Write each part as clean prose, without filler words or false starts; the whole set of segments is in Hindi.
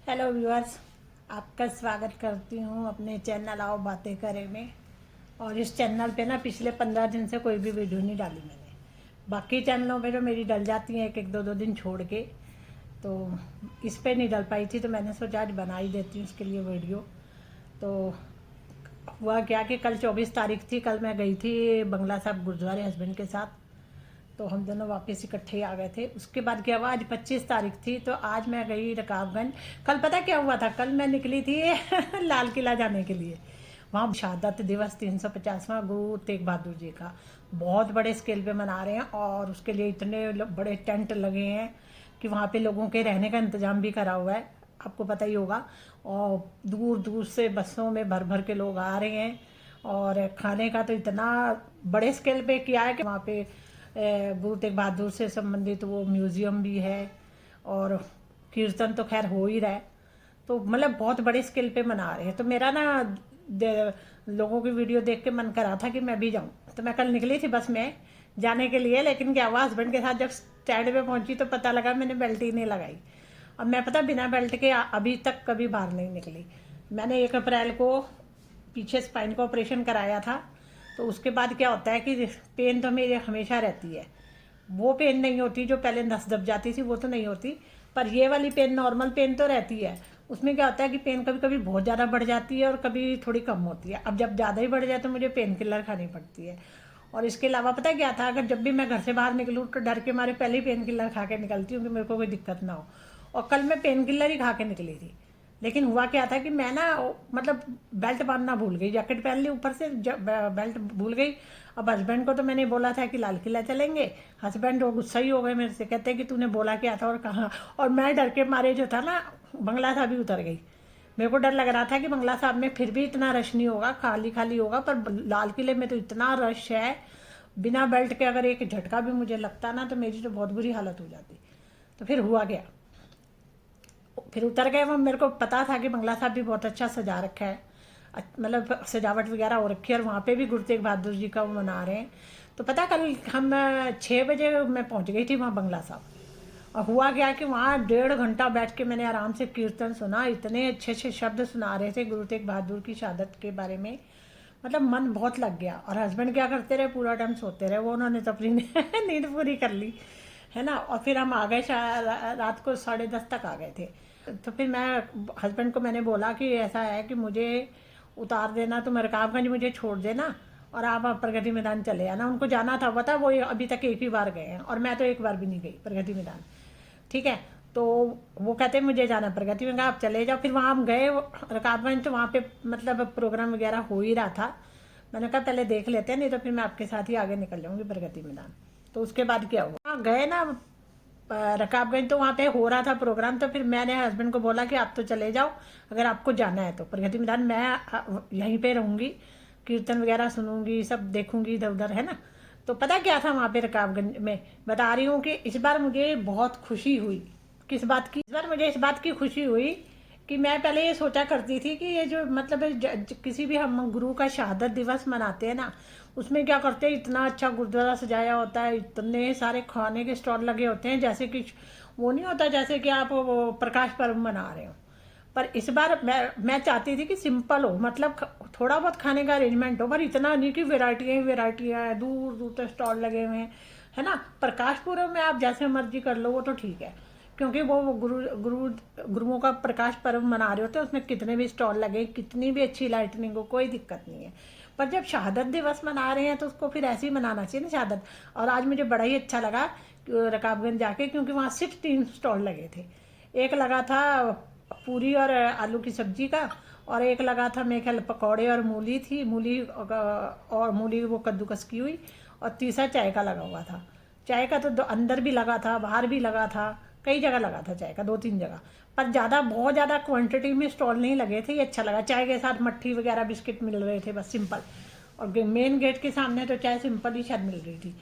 हेलो व्यूअर्स, आपका स्वागत करती हूँ अपने चैनल आओ बातें करें में। और इस चैनल पे ना पिछले 15 दिन से कोई भी वीडियो नहीं डाली मैंने। बाकी चैनलों पे जो मेरी डल जाती हैं एक एक दो दो दिन छोड़ के, तो इस पे नहीं डल पाई थी, तो मैंने सोचा आज बना ही देती हूँ इसके लिए वीडियो। तो हुआ क्या कि कल 24 तारीख थी, कल मैं गई थी बंगला साहब गुरुद्वारे हस्बैंड के साथ। तो हम दोनों वापस इकट्ठे आ गए थे। उसके बाद क्या हुआ, आज 25 तारीख थी, तो आज मैं गई रकाबगंज। कल पता क्या हुआ था, कल मैं निकली थी लाल किला जाने के लिए। वहाँ शहादत दिवस 350वां गुरु तेग बहादुर जी का बहुत बड़े स्केल पे मना रहे हैं, और उसके लिए इतने बड़े टेंट लगे हैं कि वहाँ पे लोगों के रहने का इंतजाम भी करा हुआ है, आपको पता ही होगा। और दूर दूर से बसों में भर भर के लोग आ रहे हैं, और खाने का तो इतना बड़े स्केल पे किया है कि वहाँ पे गुरु तेग बहादुर से संबंधित वो म्यूज़ियम भी है, और कीर्तन तो खैर हो ही रहा है। तो मतलब बहुत बड़े स्केल पे मना रहे हैं। तो मेरा ना लोगों की वीडियो देख के मन करा था कि मैं भी जाऊं, तो मैं कल निकली थी बस में जाने के लिए। लेकिन क्या हुआ, हस्बैंड के साथ जब स्टैंड पे पहुंची तो पता लगा मैंने बेल्ट ही नहीं लगाई। अब मैं पता बिना बेल्ट के अभी तक कभी बाहर नहीं निकली। मैंने 1 अप्रैल को पीछे स्पाइन का ऑपरेशन कराया था। तो उसके बाद क्या होता है कि पेन तो मेरी हमेशा रहती है। वो पेन नहीं होती जो पहले नस दब जाती थी, वो तो नहीं होती। पर ये वाली पेन, नॉर्मल पेन तो रहती है। उसमें क्या होता है कि पेन कभी कभी बहुत ज़्यादा बढ़ जाती है और कभी थोड़ी कम होती है। अब जब ज़्यादा ही बढ़ जाए तो मुझे पेन किलर खानी पड़ती है। और इसके अलावा पता है क्या था, अगर जब भी मैं घर से बाहर निकलूँ तो डर के मारे पहले ही पेन किलर खा के निकलती हूँ कि मेरे को कोई दिक्कत ना हो। और कल मैं पेन किलर ही खा के निकली थी। लेकिन हुआ क्या था कि मैं ना मतलब बेल्ट बांधना भूल गई, जैकेट पहन ली ऊपर से, बेल्ट भूल गई। अब हस्बैंड को तो मैंने बोला था कि लाल किला चलेंगे। हस्बैंड वो गुस्सा ही हो गए मेरे से, कहते हैं कि तूने बोला क्या था और कहाँ। और मैं डर के मारे जो था ना, बंगला साहब ही उतर गई। मेरे को डर लग रहा था कि बंगला साहब में फिर भी इतना रश नहीं होगा, खाली खाली होगा, पर लाल किले में तो इतना रश है। बिना बेल्ट के अगर एक झटका भी मुझे लगता ना तो मेरी तो बहुत बुरी हालत हो जाती। तो फिर हुआ गया, फिर उतर गए। वो मेरे को पता था कि बंगला साहब भी बहुत अच्छा सजा रखा है, मतलब सजावट वगैरह हो रखी है, और वहाँ पे भी गुरु तेग बहादुर जी का वो मना रहे हैं। तो पता कल हम 6 बजे मैं पहुँच गई थी वहाँ बंगला साहब। और हुआ क्या कि वहाँ 1.5 घंटा बैठ के मैंने आराम से कीर्तन सुना। इतने अच्छे अच्छे शब्द सुना रहे थे गुरु तेग बहादुर की शहादत के बारे में, मतलब मन बहुत लग गया। और हस्बैंड क्या करते रहे, पूरा टाइम सोते रहे, वो उन्होंने तो अपनी नींद पूरी कर ली, है ना। और फिर हम आ गए, रात को 10:30 तक आ गए थे। तो फिर मैं हस्बैंड को मैंने बोला कि ऐसा है कि मुझे उतार देना, तो रकाबगंज मुझे छोड़ देना और आप प्रगति मैदान चले आना। उनको जाना था, पता वो अभी तक एक ही बार गए हैं, और मैं तो एक बार भी नहीं गई प्रगति मैदान। ठीक है। तो वो कहते मुझे जाना प्रगति में, कहा आप चले जाओ। फिर वहाँ हम गए रकाबगंज, तो वहाँ पे मतलब प्रोग्राम वगैरह हो ही रहा था। मैंने कहा पहले देख लेते हैं, नहीं तो फिर मैं आपके साथ ही आगे निकल जाऊंगी प्रगति मैदान। तो उसके बाद क्या हुआ, वहाँ गए ना रकाबगंज, तो वहाँ पे हो रहा था प्रोग्राम। तो फिर मैंने हस्बैंड को बोला कि आप तो चले जाओ, अगर आपको जाना है तो प्रगति मैदान, मैं यहीं पे रहूँगी, कीर्तन वगैरह सुनूंगी, सब देखूंगी इधर उधर, है ना। तो पता क्या था वहाँ पे रकाबगंज में, बता रही हूँ कि इस बार मुझे बहुत खुशी हुई। किस बात की, इस बार मुझे इस बात की खुशी हुई कि मैं पहले ये सोचा करती थी कि ये जो मतलब किसी भी हम गुरु का शहादत दिवस मनाते हैं ना, उसमें क्या करते हैं, इतना अच्छा गुरुद्वारा सजाया होता है, इतने सारे खाने के स्टॉल लगे होते हैं, जैसे कि वो नहीं होता जैसे कि आप वो प्रकाश पर्व मना रहे हो। पर इस बार मैं चाहती थी कि सिंपल हो, मतलब थोड़ा बहुत खाने का अरेंजमेंट हो, पर इतना नहीं कि वेराइटियाँ ही वेराइटियाँ हैं, दूर दूर तक स्टॉल लगे हुए हैं, है ना। प्रकाश पर्व में आप जैसे मर्जी कर लो, वो तो ठीक है, क्योंकि वो गुरु गुरु गुरुओं का प्रकाश पर्व मना रहे होते हैं, उसमें कितने भी स्टॉल लगे, कितनी भी अच्छी लाइटनिंग हो, कोई दिक्कत नहीं है। पर जब शहादत दिवस मना रहे हैं तो उसको फिर ऐसे ही मनाना चाहिए ना शहादत। और आज मुझे बड़ा ही अच्छा लगा रकाबगंज जाके, क्योंकि वहाँ सिर्फ 3 स्टॉल लगे थे। एक लगा था पूरी और आलू की सब्जी का, और एक लगा था मेरे ख्याल पकौड़े और मूली थी, मूली और मूली वो कद्दूकस की हुई, और तीसरा चाय का लगा हुआ था। चाय का तो अंदर भी लगा था, बाहर भी लगा था, कई जगह लगा था चाय का, 2-3 जगह। पर ज़्यादा बहुत ज़्यादा क्वांटिटी में स्टॉल नहीं लगे थे, ये अच्छा लगा। चाय के साथ मट्ठी वगैरह बिस्किट मिल रहे थे, बस सिंपल। और मेन गेट के सामने तो चाय सिंपल ही शायद मिल रही थी।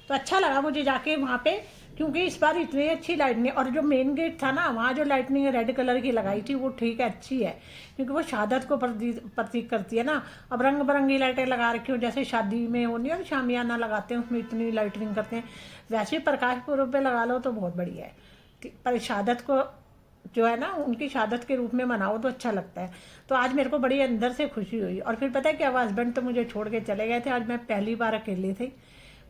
तो अच्छा लगा मुझे जाके वहाँ पे, क्योंकि इस बार इतनी अच्छी लाइटनिंग, और जो मेन गेट था ना वहाँ जो लाइटनिंग रेड कलर की लगाई थी वो ठीक है, अच्छी है, क्योंकि वो शहादत को प्रतीक करती है ना। अब रंग बिरंगी लाइटें लगा रखी हो, जैसे शादी में होनी है शामियाना लगाते हैं, उसमें इतनी लाइटनिंग करते हैं, वैसे प्रकाश पुरब पे लगा लो तो बहुत बढ़िया है। पर शहादत को जो है ना उनकी शहादत के रूप में मनाओ तो अच्छा लगता है। तो आज मेरे को बड़ी अंदर से खुशी हुई। और फिर पता है क्या, हस्बैंड तो मुझे छोड़ के चले गए थे। आज मैं पहली बार अकेली थी।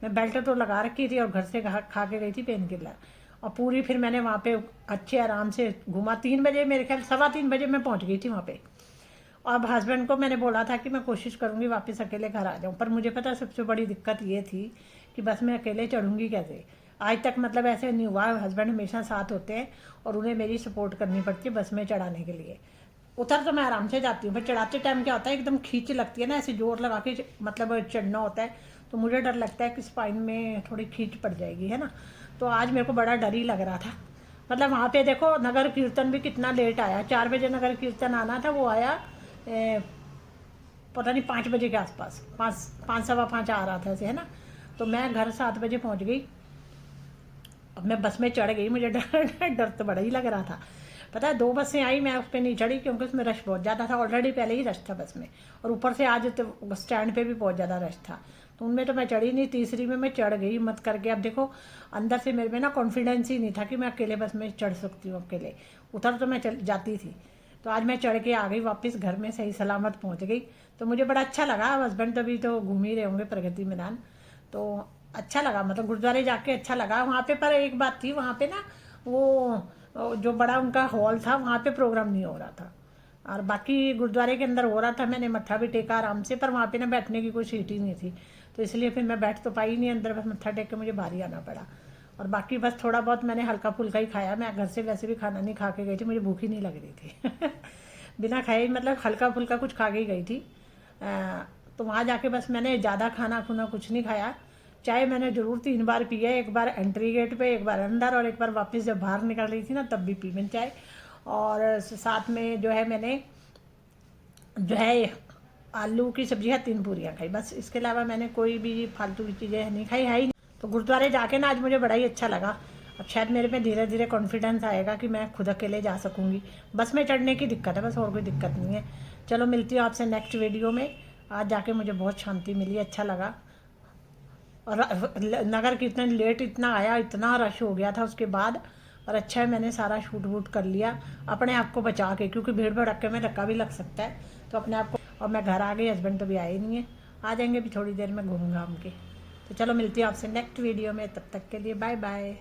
मैं बेल्ट तो लगा रखी थी और घर से खा के गई थी पेन किलर। और पूरी फिर मैंने वहाँ पे अच्छे आराम से घूमा। 3 बजे, मेरे ख्याल 2:15 बजे मैं पहुँच गई थी वहाँ पे। अब हस्बैंड को मैंने बोला था कि मैं कोशिश करूँगी वापस अकेले घर आ जाऊँ, पर मुझे पता सबसे बड़ी दिक्कत ये थी कि बस मैं अकेले चढ़ूँगी कैसे। आज तक मतलब ऐसे नहीं हुआ, हस्बैंड हमेशा साथ होते हैं और उन्हें मेरी सपोर्ट करनी पड़ती है बस में चढ़ाने के लिए। उतर तो मैं आराम से जाती हूँ, पर चढ़ाते टाइम क्या होता है, एकदम खींच लगती है ना, ऐसे जोर लगा के मतलब चढ़ना होता है। तो मुझे डर लगता है कि स्पाइन में थोड़ी खींच पड़ जाएगी, है ना। तो आज मेरे को बड़ा डर ही लग रहा था। मतलब वहाँ पे देखो नगर कीर्तन भी कितना लेट आया। 4 बजे नगर कीर्तन आना था, वो आया पता नहीं 5 बजे के आसपास, 5, 5, 5:15 आ रहा था ऐसे, है ना। तो मैं घर 7 बजे पहुँच गई। अब मैं बस में चढ़ गई, मुझे डर डर तो बड़ा ही लग रहा था। पता है 2 बसें आई, मैं उस पर नहीं चढ़ी क्योंकि उसमें रश बहुत ज़्यादा था, ऑलरेडी पहले ही रश था बस में। और ऊपर से आज तो बस स्टैंड पे भी बहुत ज़्यादा रश था। तो उनमें तो मैं चढ़ी नहीं, तीसरी में मैं चढ़ गई हिम्मत करके। अब देखो अंदर से मेरे में ना कॉन्फिडेंस ही नहीं था कि मैं अकेले बस में चढ़ सकती हूँ अकेले। उतर तो मैं चल जाती थी। तो आज मैं चढ़ के आ गई वापस घर में, सही सलामत पहुँच गई। तो मुझे बड़ा अच्छा लगा। हस्बैंड तो अभी तो घूम ही रहे होंगे प्रगति मैदान। तो अच्छा लगा, मतलब गुरुद्वारे जाके अच्छा लगा वहाँ पे। पर एक बात थी वहाँ पे ना, वो जो बड़ा उनका हॉल था वहाँ पे प्रोग्राम नहीं हो रहा था। और बाकी गुरुद्वारे के अंदर हो रहा था, मैंने मत्था भी टेका आराम से, पर वहाँ पे ना बैठने की कोई सीट ही नहीं थी। तो इसलिए फिर मैं बैठ तो पाई नहीं अंदर, बस मत्था टेक के मुझे बाहर ही आना पड़ा। और बाकी बस थोड़ा बहुत मैंने हल्का फुल्का ही खाया। मैं घर से वैसे भी खाना नहीं खा के गई थी, मुझे भूख ही नहीं लग रही थी बिना खाए मतलब हल्का फुल्का कुछ खा के ही गई थी। तो वहाँ जाके बस मैंने ज़्यादा खाना खुना कुछ नहीं खाया। चाय मैंने ज़रूर 3 बार पी है, एक बार एंट्री गेट पे, एक बार अंदर, और एक बार वापस जब बाहर निकल रही थी ना तब भी पी मैंने चाय। और साथ में जो है मैंने जो है आलू की सब्जी है, 3 पूरियाँ खाई बस। इसके अलावा मैंने कोई भी फालतू की चीज़ें नहीं खाई, है ही नहीं। तो गुरुद्वारे जाके ना आज मुझे बड़ा ही अच्छा लगा। अब शायद मेरे में धीरे धीरे कॉन्फिडेंस आएगा कि मैं खुद अकेले जा सकूँगी। बस में चढ़ने की दिक्कत है बस, और कोई दिक्कत नहीं है। चलो मिलती हूँ आपसे नेक्स्ट वीडियो में। आज जाके मुझे बहुत शांति मिली, अच्छा लगा। और नगर कीर्तन लेट इतना आया, इतना रश हो गया था उसके बाद। और अच्छा है मैंने सारा शूट वूट कर लिया अपने आप को बचा के, क्योंकि भीड़ भड़क्के में धक्का भी लग सकता है। तो अपने आप को, और मैं घर आ गई, हस्बैंड तो भी आए नहीं है, आ जाएंगे भी थोड़ी देर में घूम घाम के। तो चलो मिलती हूँ आपसे नेक्स्ट वीडियो में, तब तक के लिए बाय बाय।